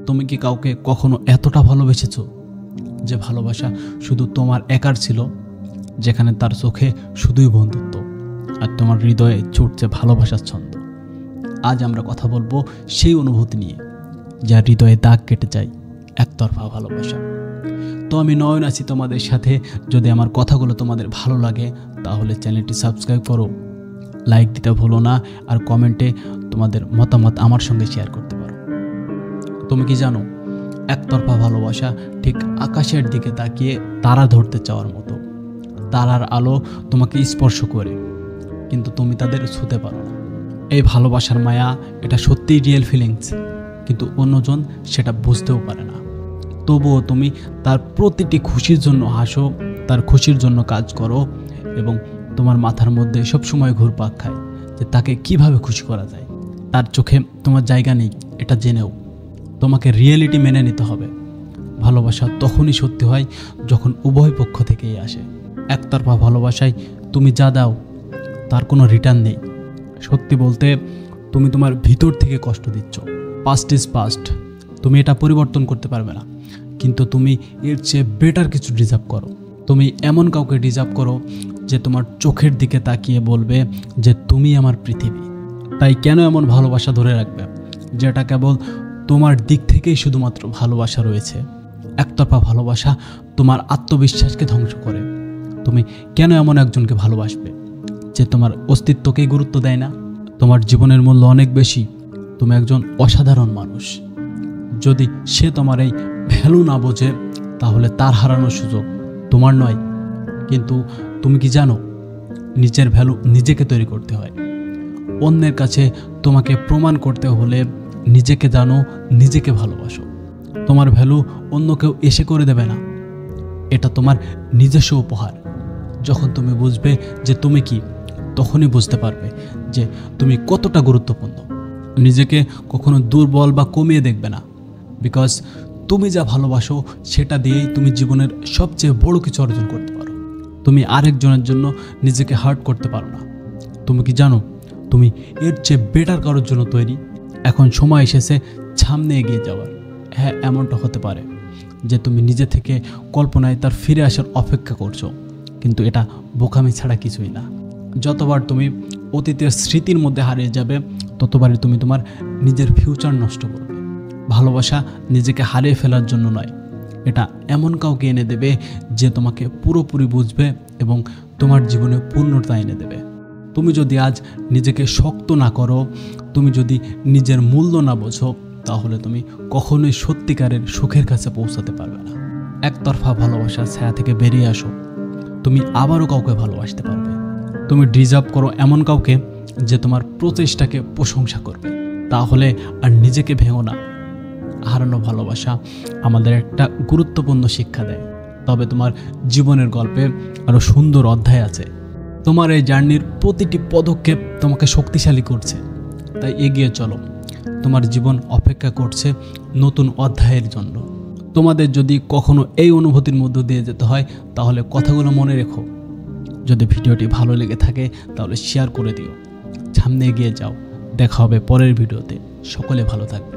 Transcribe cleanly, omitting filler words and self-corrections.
তুমি কি কাউকে কখনো এতটা ভালোবেসেছো যে ভালোবাসা শুধু তোমার একার ছিল, যেখানে তার চোখে শুধুই বন্ধুত্ব আর তোমার হৃদয়ে ছুটছে ভালোবাসার ছন্দ? আজ আমরা কথা বলবো সেই অনুভূতি নিয়ে যা হৃদয়ে দাগ কেটে যায়, একতরফা ভালোবাসা। তো আমি নয়ন আছি তোমাদের সাথে। যদি আমার কথাগুলো তোমাদের ভালো লাগে তাহলে চ্যানেলটি সাবস্ক্রাইব করো, লাইক দিতে ভুলো না, আর কমেন্টে তোমাদের মতামত আমার সঙ্গে শেয়ার করতে পারো। তুমি কি জানো, একতরফা ভালোবাসা ঠিক আকাশের দিকে তাকিয়ে তারা ধরতে চাওয়ার মতো। তারার আলো তোমাকে স্পর্শ করে, কিন্তু তুমি তাদের ছুঁতে পারো না। এই ভালোবাসার মায়া, এটা সত্যিই রিয়েল ফিলিংস, কিন্তু অন্যজন সেটা বুঝতেও পারে না। তবুও তুমি তার প্রতিটি খুশির জন্য হাসো, তার খুশির জন্য কাজ করো, এবং তোমার মাথার মধ্যে সবসময় ঘুরপাক খায় যে তাকে কিভাবে খুশি করা যায়। তার চোখে তোমার জায়গা নেই এটা জেনেও তোমাকে রিয়েলিটি মেনে নিতে হবে। ভালোবাসা তখনই সত্যি হয় যখন উভয় পক্ষ থেকেই আসে। একতরফা ভালোবাসায় তুমি যা দাও তার কোনো রিটার্ন নেই। সত্যি বলতে, তুমি তোমার ভিতর থেকে কষ্ট দিচ্ছ। পাস্ট ইজ পাস্ট, তুমি এটা পরিবর্তন করতে পারবে না, কিন্তু তুমি এর চেয়ে বেটার কিছু ডিজার্ভ করো। তুমি এমন কাউকে ডিজার্ভ করো যে তোমার চোখের দিকে তাকিয়ে বলবে যে তুমি আমার পৃথিবী। তাই কেন এমন ভালোবাসা ধরে রাখবে যেটা কেবল তোমার দিক থেকেই শুধুমাত্র ভালোবাসা রয়েছে? একতরফা ভালোবাসা তোমার আত্মবিশ্বাসকে ধ্বংস করে। তুমি কেন এমন একজনকে ভালোবাসবে যে তোমার অস্তিত্বকেই গুরুত্ব দেয় না? তোমার জীবনের মূল্য অনেক বেশি। তুমি একজন অসাধারণ মানুষ। যদি সে তোমার এই ভ্যালু না বোঝে তাহলে তার হারানোর সুযোগ তোমার নয়। কিন্তু তুমি কি জানো, নিজের ভ্যালু নিজেকে তৈরি করতে হয়। অন্যের কাছে তোমাকে প্রমাণ করতে হলে নিজেকে জানো, নিজেকে ভালোবাসো। তোমার ভ্যালু অন্য কেউ এসে করে দেবে না, এটা তোমার নিজস্ব উপহার। যখন তুমি বুঝবে যে তুমি কি, তখনই বুঝতে পারবে যে তুমি কতটা গুরুত্বপূর্ণ। নিজেকে কখনো দুর্বল বা কমিয়ে দেখবে না, বিকজ তুমি যা ভালোবাসো সেটা দিয়েই তুমি জীবনের সবচেয়ে বড় কিছু অর্জন করতে পারো। তুমি আরেকজনের জন্য নিজেকে হার্ট করতে পারো না। তুমি কি জানো, তুমি এর চেয়ে বেটার কারোর জন্য তৈরি। এখন সময় এসেছে সামনে এগিয়ে যাওয়ার। হ্যাঁ, এমনটা হতে পারে যে তুমি নিজে থেকে কল্পনায় তার ফিরে আসার অপেক্ষা করছো, কিন্তু এটা বোকামি ছাড়া কিছুই না। যতবার তুমি অতীতের স্মৃতির মধ্যে হারিয়ে যাবে, ততবারই তুমি তোমার নিজের ফিউচার নষ্ট করবে। ভালোবাসা নিজেকে হারিয়ে ফেলার জন্য নয়, এটা এমন কাউকে এনে দেবে যে তোমাকে পুরোপুরি বুঝবে এবং তোমার জীবনে পূর্ণতা এনে দেবে। তুমি যদি আজ নিজেকে শক্ত না করো, তুমি যদি নিজের মূল্য না বোঝো, তাহলে তুমি কখনোই সত্যিকারের সুখের কাছে পৌঁছাতে পারবে না। একতরফা ভালোবাসার ছায়া থেকে বেরিয়ে আসো, তুমি আবারও কাউকে ভালোবাসতে পারবে। তুমি ডিজার্ভ করো এমন কাউকে যে তোমার প্রচেষ্টাকে প্রশংসা করবে। তাহলে আর নিজেকে ভেঙো না। হারানো ভালোবাসা আমাদের একটা গুরুত্বপূর্ণ শিক্ষা দেয়, তবে তোমার জীবনের গল্পে আরও সুন্দর অধ্যায় আছে। তোমার এই জার্নির প্রতিটি পদক্ষেপ তোমাকে শক্তিশালী করছে, তাই এগিয়ে চলো। তোমার জীবন অপেক্ষা করছে নতুন অধ্যায়ের জন্য। তোমাদের যদি কখনো এই অনুভূতির মধ্য দিয়ে যেতে হয় তাহলে কথাগুলো মনে রেখো। যদি ভিডিওটি ভালো লেগে থাকে তাহলে শেয়ার করে দিও। সামনে এগিয়ে যাও। দেখা হবে পরের ভিডিওতে। সকলে ভালো থাকবে।